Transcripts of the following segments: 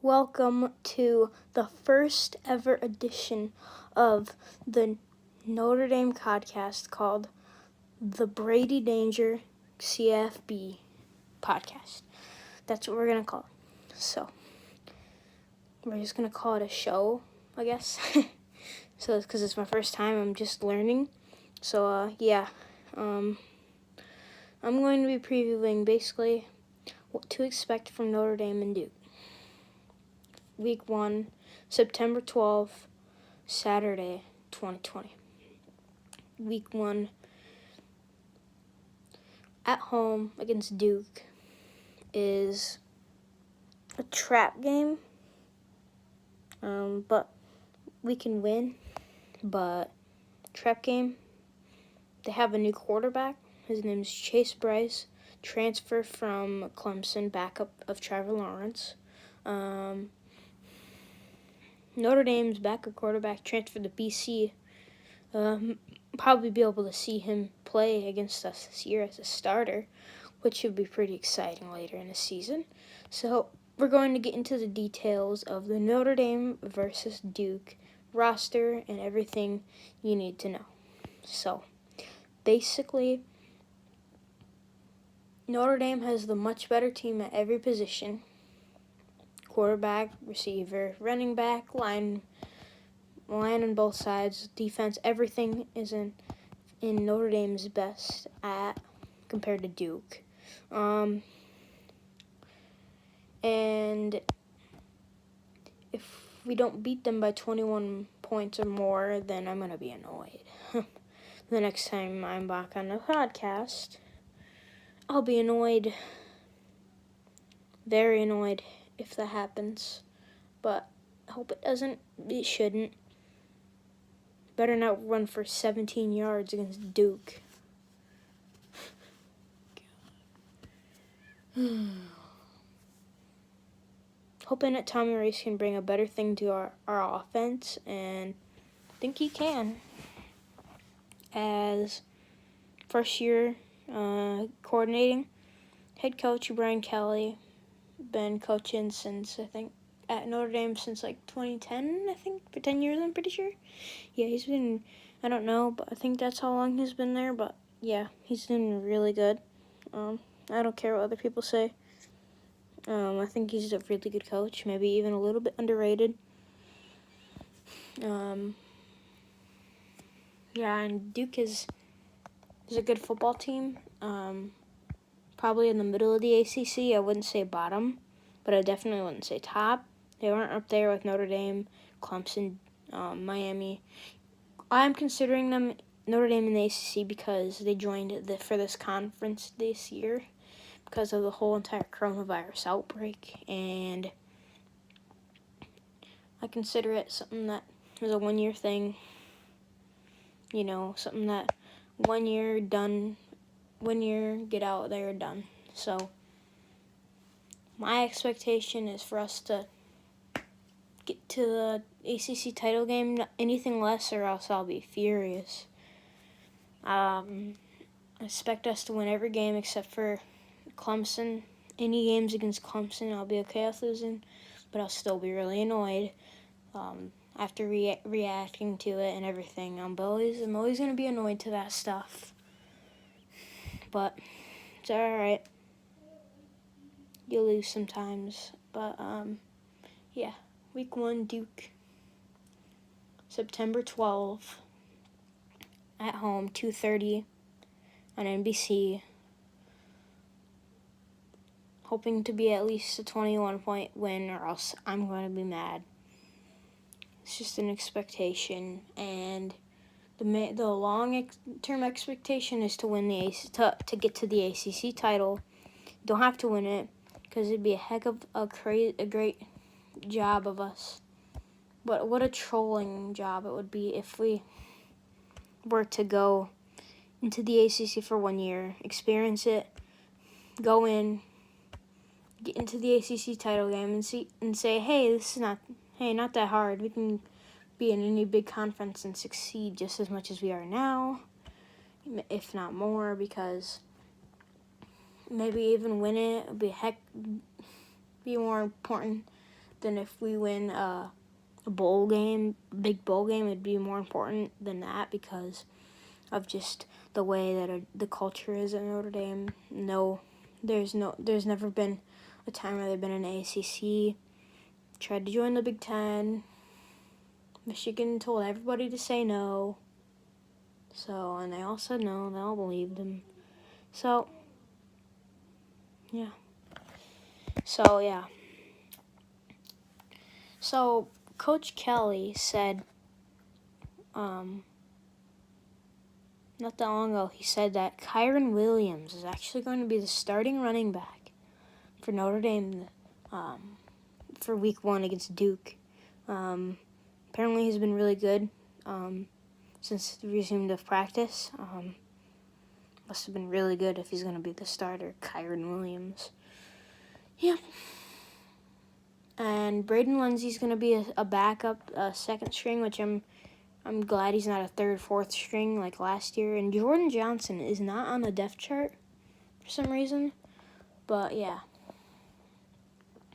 Welcome to the first ever edition of the Notre Dame podcast called the Brady Danger CFB podcast. That's what we're going to call it. So, we're just going to call it a show, I guess. So, because it's my first time, I'm just learning. So, I'm going to be previewing basically what to expect from Notre Dame and Duke. Week 1, September 12th, Saturday, 2020. Week 1, at home against Duke, is a trap game. But we can win. But trap game, they have a new quarterback. His name is Chase Bryce, transfer from Clemson, backup of Trevor Lawrence. Notre Dame's backup quarterback transferred to BC. Probably be able to see him play against us this year as a starter, which should be pretty exciting later in the season. So we're going to get into the details of the Notre Dame versus Duke roster and everything you need to know. So basically, Notre Dame has the much better team at every position. Quarterback, receiver, running back, line on both sides, defense, everything is in Notre Dame's best at compared to Duke. And if we don't beat them by 21 points or more, then I'm going to be annoyed. The next time I'm back on the podcast, I'll be annoyed. Very annoyed if that happens. But I hope it doesn't. It shouldn't. Better not run for 17 yards against Duke. Hoping that Tommy Rees can bring a better thing to our offense, and I think he can. As first year coordinating, head coach Brian Kelly, been coaching since, I think, at Notre Dame since like 2010, I think, for 10 years, I'm pretty sure. Yeah, he's been, I don't know, but I think that's how long he's been there, but yeah, he's doing really good. I don't care what other people say. I think he's a really good coach, maybe even a little bit underrated. Yeah, and Duke is a good football team. Probably in the middle of the ACC. I wouldn't say bottom, but I definitely wouldn't say top. They weren't up there with Notre Dame, Clemson, Miami. I'm considering them Notre Dame in the ACC because they joined for this conference this year because of the whole entire coronavirus outbreak, and I consider it something that is a one-year thing. You know, something that 1 year done, 1 year get out there done. So my expectation is for us to get to the ACC title game. Anything less, or else I'll be furious. I expect us to win every game except for Clemson. Any games against Clemson, I'll be okay with losing, but I'll still be really annoyed. After reacting to it and everything, I'm always going to be annoyed to that stuff. But it's alright. You lose sometimes. But, yeah. Week 1, Duke. September 12th. At home, 2:30 on NBC. Hoping to be at least a 21-point win, or else I'm going to be mad. It's just an expectation, and the long-term expectation is to win to get to the ACC title. Don't have to win it, because it'd be a heck of a great job of us. But what a trolling job it would be if we were to go into the ACC for 1 year, experience it, go in, get into the ACC title game, and say, hey, not that hard. We can be in any big conference and succeed just as much as we are now, if not more, because maybe even win it would be more important than if we win a bowl game, big bowl game. It'd be more important than that because of just the way that the culture is at Notre Dame. There's never been a time where they've been in the ACC. Tried to join the Big Ten. Michigan told everybody to say no. So, and they all said no. They all believed him. So, yeah. So, Coach Kelly said, not that long ago, he said that Kyron Williams is actually going to be the starting running back for Notre Dame for Week 1 against Duke. Apparently, he's been really good since the resumed of practice. Must have been really good if he's going to be the starter, Kyron Williams. Yeah. And Braden Lindsey's going to be a backup, second string, which I'm glad he's not a third, fourth string like last year. And Jordan Johnson is not on the depth chart for some reason. But, yeah.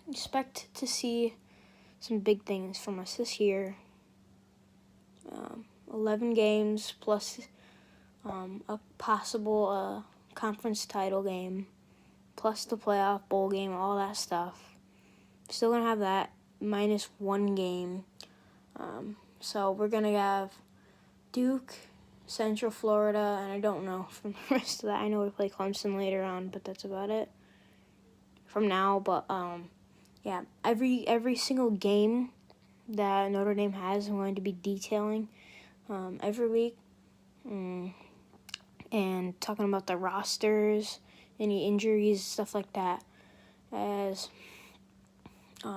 Expect to see some big things from us this year. 11 games plus a possible conference title game, plus the playoff bowl game, all that stuff. Still going to have that minus 1 game. So we're going to have Duke, Central Florida, and I don't know from the rest of that. I know we play Clemson later on, but that's about it from now. But, yeah, every single game that Notre Dame has, I'm going to be detailing every week. And talking about the rosters, any injuries, stuff like that. As, yeah.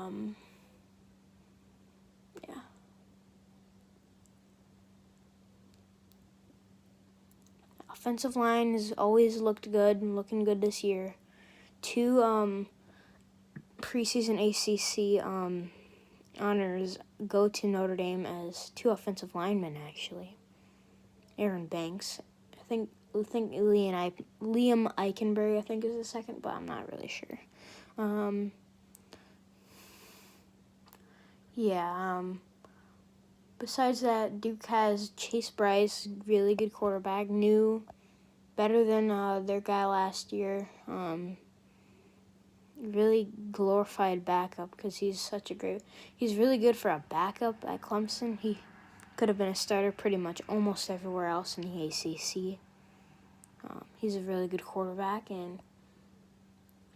Offensive line has always looked good and looking good this year. 2 preseason ACC honors go to Notre Dame as 2 offensive linemen, actually. Aaron Banks. I think Liam Eichenberg, I think, is the second, but I'm not really sure. Besides that, Duke has Chase Bryce, really good quarterback, new, better than their guy last year. Really glorified backup because he's really good for a backup at Clemson. He could have been a starter pretty much almost everywhere else in the ACC. He's a really good quarterback and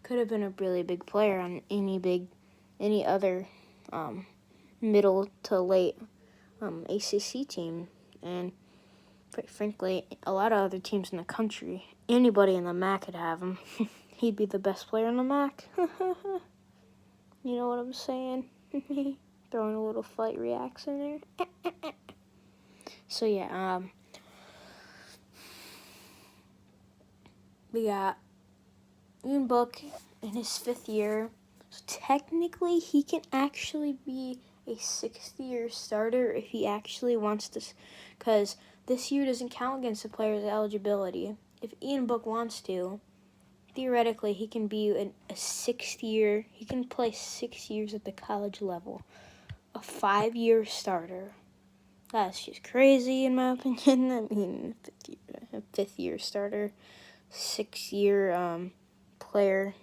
could have been a really big player on any other middle to late ACC team. And quite frankly, a lot of other teams in the country, anybody in the MAC could have him. He'd be the best player in the MAC. You know what I'm saying? Throwing a little flight reaction there. So yeah, we got Ian Book in his 5th year. So technically, he can actually be a 6th-year starter if he actually wants to, because this year doesn't count against the player's eligibility. If Ian Book wants to, theoretically, he can be a 6th year. He can play 6 years at the college level. A 5-year starter. That's just crazy, in my opinion. I mean, a 5th-year starter, 6-year player.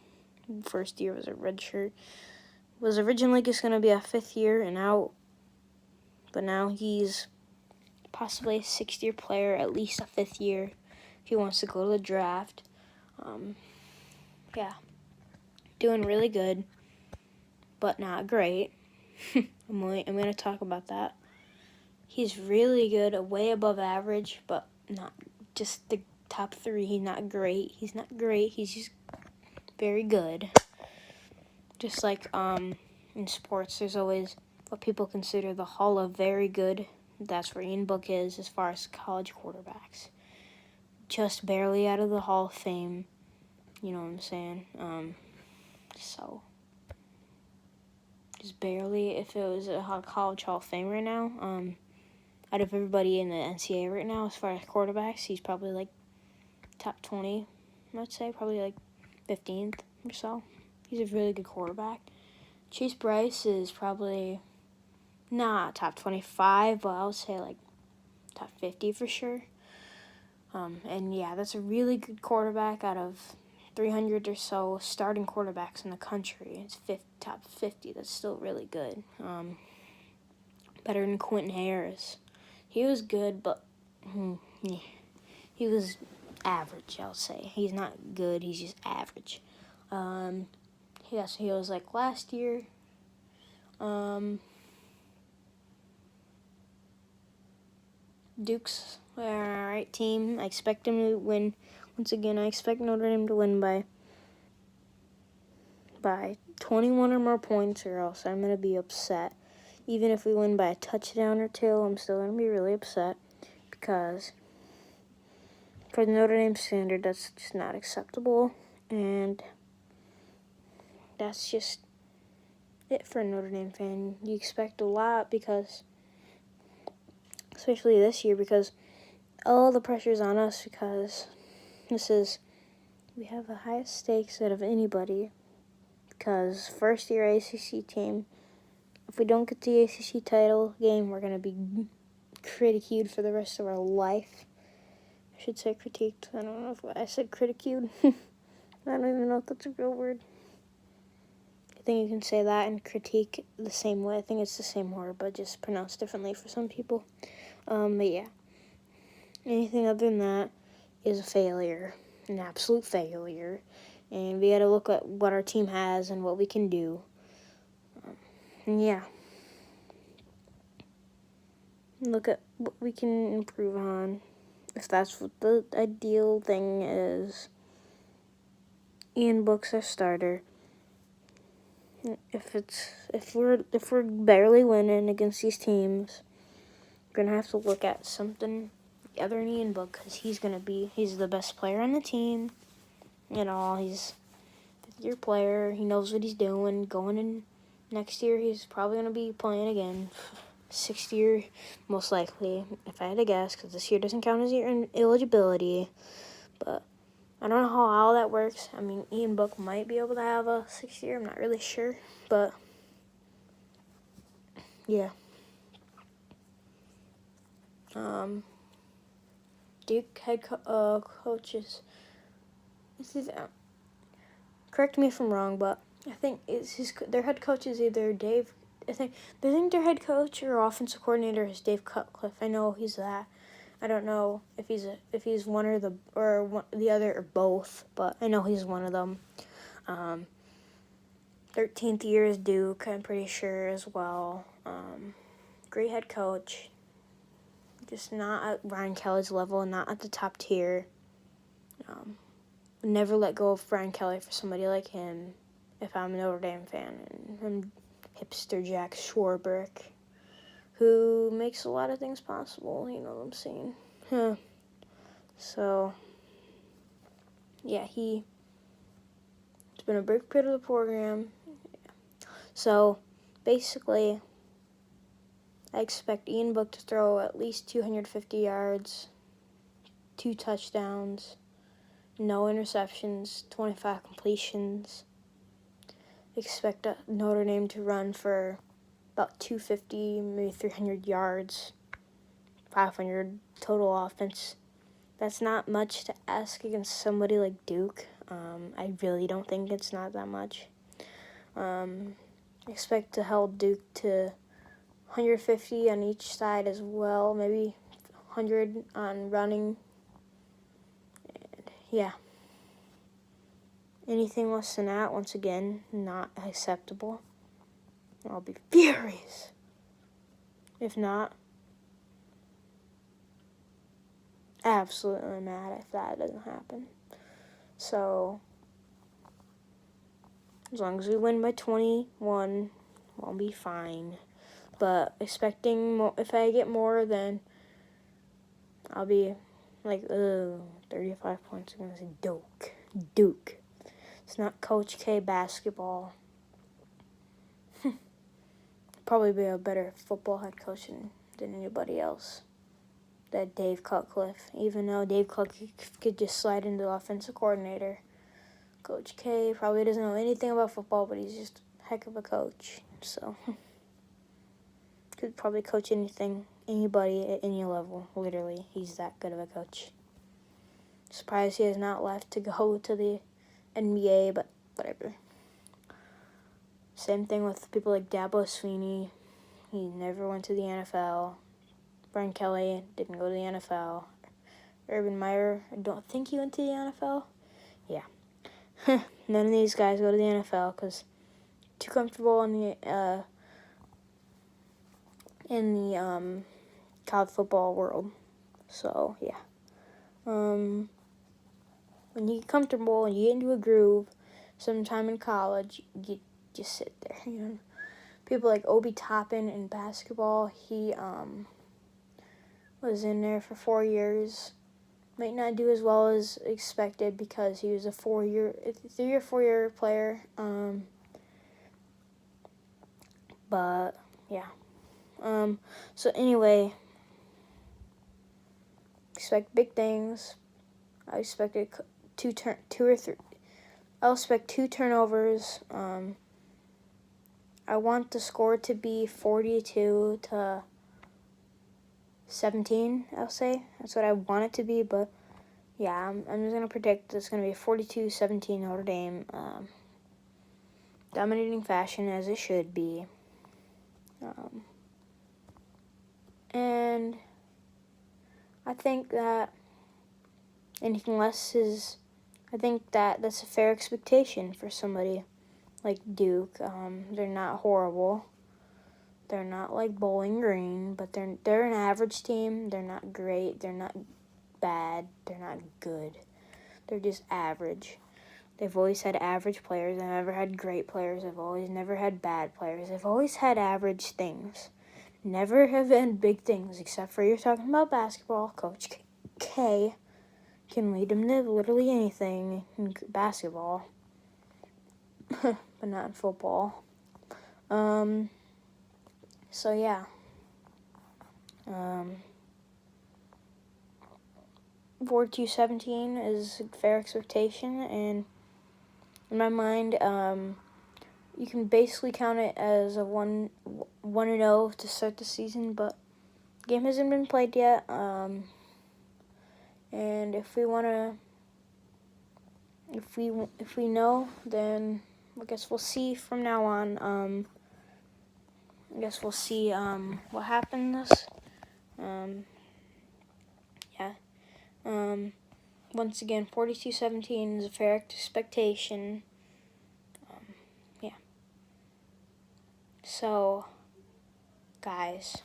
First year was a red shirt. Was originally just going to be a 5th year and out, but now he's possibly a 6th-year player, at least a 5th year, if he wants to go to the draft. Yeah, doing really good, but not great. I'm going to talk about that. He's really good, way above average, but not just the top 3. He's not great. He's just very good. Just like in sports, there's always what people consider the Hall of Very Good. That's where Ian Book is as far as college quarterbacks. Just barely out of the Hall of Fame. You know what I'm saying? So, just barely. If it was a college Hall of Fame right now, out of everybody in the NCAA right now, as far as quarterbacks, he's probably like top 20, I'd say, probably like 15th or so. He's a really good quarterback. Chase Bryce is probably not top 25, but I would say like top 50 for sure. And yeah, that's a really good quarterback out of 300 or so starting quarterbacks in the country. It's top 50. That's still really good. Better than Quentin Harris. He was good, but he was average, I'll say. He's not good, he's just average. Yeah, so he was like last year. Duke's alright team. I expect him to win. Once again, I expect Notre Dame to win by 21 or more points, or else I'm going to be upset. Even if we win by a touchdown or two, I'm still going to be really upset because for the Notre Dame standard, that's just not acceptable. And that's just it for a Notre Dame fan. You expect a lot because, especially this year, because all the pressure's on us because we have the highest stakes out of anybody because first year ACC team, if we don't get the ACC title game, we're going to be critiqued for the rest of our life. I should say critiqued. I don't know if I said critiqued. I don't even know if that's a real word. I think you can say that and critique the same way. I think it's the same word, but just pronounced differently for some people. But yeah. Anything other than that is a failure. An absolute failure. And we gotta look at what our team has and what we can do. And yeah. Look at what we can improve on. If that's what the ideal thing is. Ian Book's our starter. If we're barely winning against these teams, we're gonna have to look at something other than Ian Book because he's the best player on the team. You know, he's a fifth-year player. He knows what he's doing. Going in next year, he's probably gonna be playing again. Sixth year, most likely, if I had to guess, because this year doesn't count as your eligibility. But I don't know how all that works. I mean, Ian Book might be able to have a 6th year. I'm not really sure, but yeah. Duke head coaches. Correct me if I'm wrong, but I think their head coach is either Dave. I think their head coach or offensive coordinator is Dave Cutcliffe. I know he's that. I don't know if he's one or the other or both, but I know he's one of them. 13th year is Duke, I'm pretty sure as well. Great head coach. Just not at Brian Kelly's level, not at the top tier. Never let go of Brian Kelly for somebody like him if I'm a Notre Dame fan. And I'm hipster Jack Schwarbrick, who makes a lot of things possible, you know what I'm saying? So, yeah, it's been a big part of the program. So, basically, I expect Ian Book to throw at least 250 yards, 2 touchdowns, no interceptions, 25 completions. Expect Notre Dame to run for about 250, maybe 300 yards, 500 total offense. That's not much to ask against somebody like Duke. I really don't think it's not that much. Expect to hold Duke to 150 on each side as well, maybe 100 on running. And yeah. Anything less than that, once again, not acceptable. I'll be furious. If not, absolutely mad if that doesn't happen. So, as long as we win by 21, we'll be fine. But expecting more, if I get more, then I'll be like, 35 points against Duke. It's not Coach K basketball. Probably be a better football head coach than anybody else. That Dave Cutcliffe. Even though Dave Cutcliffe could just slide into the offensive coordinator. Coach K probably doesn't know anything about football, but he's just heck of a coach. So could probably coach anybody at any level. Literally, he's that good of a coach. Surprised he has not left to go to the NBA, but whatever. Same thing with people like Dabo Swinney. He never went to the NFL. Brian Kelly didn't go to the NFL. Urban Meyer, I don't think he went to the NFL. Yeah. None of these guys go to the NFL because too comfortable in the college football world. So yeah. When you get comfortable and you get into a groove, sometime in college, you just sit there. You know, people like Obi Toppin in basketball. He was in there for 4 years. Might not do as well as expected because he was a 4 year player. But yeah. So anyway, expect big things. I expected I'll expect 2 turnovers. I want the score to be 42-17. I'll say that's what I want it to be. But yeah, I'm just gonna predict it's gonna be 42-17 Notre Dame. Dominating fashion as it should be. And I think that anything less is, I think that's a fair expectation for somebody like Duke. They're not horrible. They're not like Bowling Green, but they're an average team. They're not great. They're not bad. They're not good. They're just average. They've always had average players. They've never had great players. They've never had bad players. They've always had average things. Never have been big things, except for you're talking about basketball. Coach K can lead them to literally anything in basketball, but not in football. So yeah. 42-17 is a fair expectation, and in my mind, you can basically count it as a 1-0 to start the season, but the game hasn't been played yet. And if we know, then I guess we'll see from now on. I guess we'll see what happens. Yeah. Once again, 42-17 is a fair expectation. Yeah. So, guys,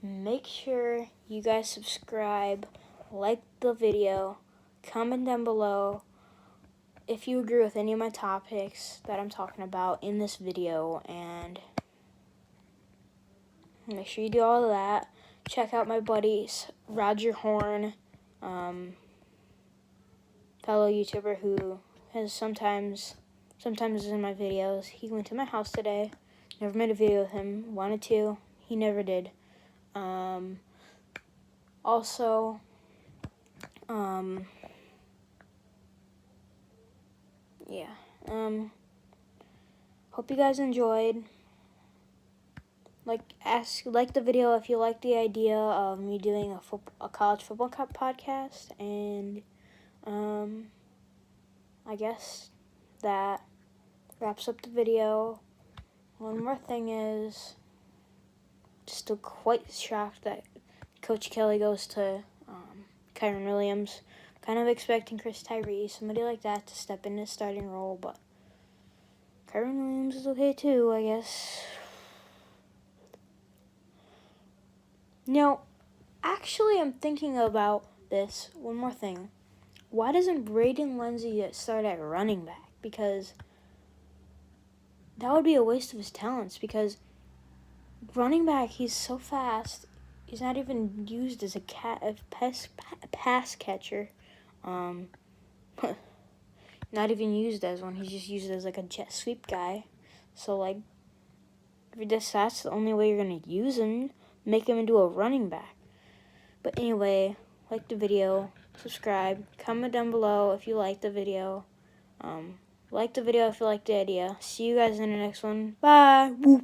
make sure you guys subscribe, like the video, comment down below if you agree with any of my topics that I'm talking about in this video, and make sure you do all of that. Check out my buddies, Roger Horn, fellow YouTuber who has sometimes is in my videos. He went to my house today. Never made a video with him. Wanted to. He never did. Also, yeah. Hope you guys enjoyed. Like the video if you like the idea of me doing a college football podcast, and I guess that wraps up the video. One more thing is, just still quite shocked that Coach Kelly goes to Kyron Williams. Kind of expecting Chris Tyree, somebody like that, to step in his starting role, but Kyron Williams is okay too, I guess. No, actually, I'm thinking about this. One more thing. Why doesn't Braden Lindsey start at running back? Because that would be a waste of his talents, because running back, he's so fast. He's not even used as a pass catcher. Not even used as one. He's just used as like a jet sweep guy. So like, if that's the only way you're going to use him, make him into a running back. But anyway, like the video, subscribe, comment down below if you like the video. Like the video if you liked the idea. See you guys in the next one. Bye. Woo.